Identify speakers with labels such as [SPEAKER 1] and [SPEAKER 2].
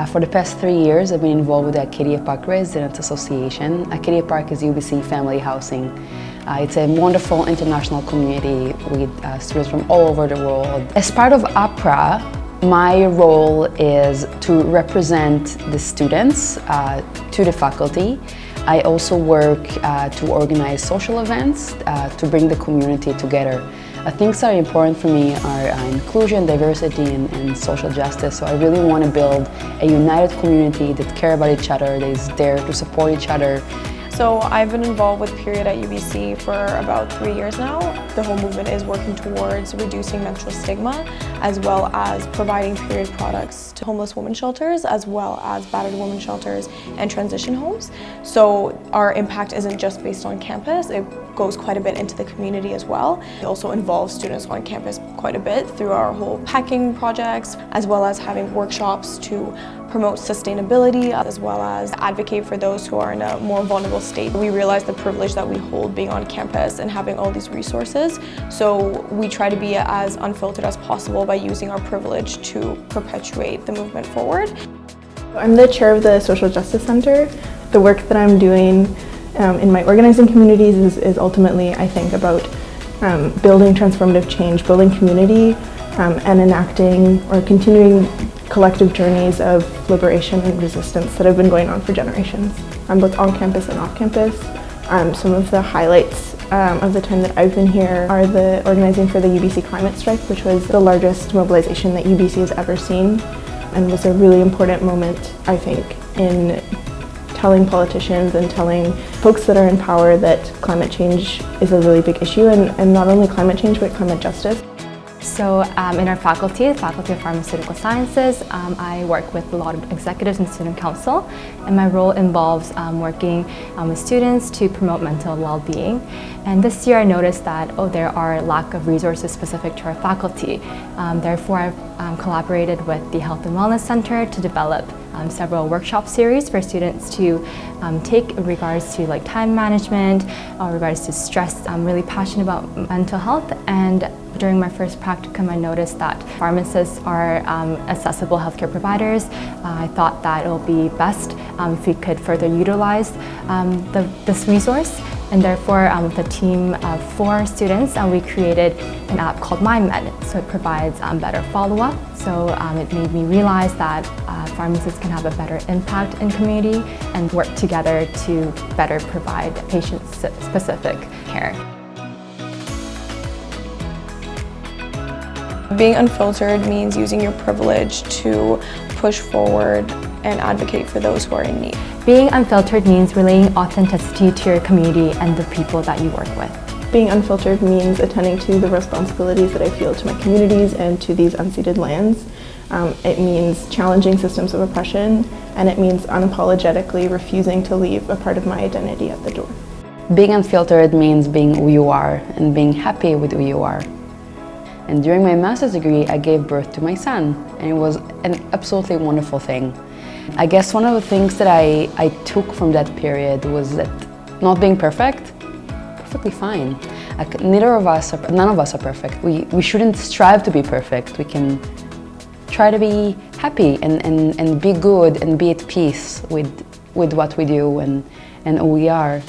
[SPEAKER 1] For the past 3 years, I've been involved with the Acadia Park Residents Association. Acadia Park is UBC family housing. It's a wonderful international community with students from all over the world. As part of APRA, my role is to represent the students to the faculty. I also work to organize social events to bring the community together. Things that are important for me are inclusion, diversity, and social justice. So I really want to build a united community that cares about each other, that is there to support each other.
[SPEAKER 2] So I've been involved with Period at UBC for about 3 years now. The whole movement is working towards reducing menstrual stigma, as well as providing period products to homeless women shelters, as well as battered women shelters and transition homes. So our impact isn't just based on campus, it goes quite a bit into the community as well. It also involves students on campus quite a bit through our whole packing projects, as well as having workshops to promote sustainability, as well as advocate for those who are in a more vulnerable state. We realize the privilege that we hold being on campus and having all these resources, so we try to be as unfiltered as possible by using our privilege to perpetuate the movement forward.
[SPEAKER 3] I'm the chair of the Social Justice Center. The work that I'm doing in my organizing communities is ultimately, I think, about building transformative change, building community, and enacting or continuing collective journeys of liberation and resistance that have been going on for generations, both on campus and off campus. Some of the highlights of the time that I've been here are the organizing for the UBC climate strike, which was the largest mobilization that UBC has ever seen, and was a really important moment, I think, in telling politicians and telling folks that are in power that climate change is a really big issue, and not only climate change, but climate justice.
[SPEAKER 4] So in our faculty, the Faculty of Pharmaceutical Sciences, I work with a lot of executives and student council, and my role involves working with students to promote mental well-being. And this year I noticed that, there are lack of resources specific to our faculty. Therefore, I've collaborated with the Health and Wellness Center to develop several workshop series for students to take in regards to time management, in regards to stress. I'm really passionate about mental health, and during my first practicum I noticed that pharmacists are accessible healthcare providers. I thought that it would be best if we could further utilize this resource, and therefore with a team of 4 students we created an app called MyMed. So it provides better follow-up. So it made me realize that pharmacists can have a better impact in community and work together to better provide patient-specific care.
[SPEAKER 2] Being unfiltered means using your privilege to push forward and advocate for those who are in need.
[SPEAKER 4] Being unfiltered means relaying authenticity to your community and the people that you work with.
[SPEAKER 3] Being unfiltered means attending to the responsibilities that I feel to my communities and to these unceded lands. It means challenging systems of oppression, and it means unapologetically refusing to leave a part of my identity at the door.
[SPEAKER 1] Being unfiltered means being who you are and being happy with who you are. And during my master's degree, I gave birth to my son, and it was an absolutely wonderful thing. I guess one of the things that I took from that period was that not being perfect, perfectly fine. None of us are perfect. We shouldn't strive to be perfect. We can try to be happy and be good and be at peace with what we do and who we are.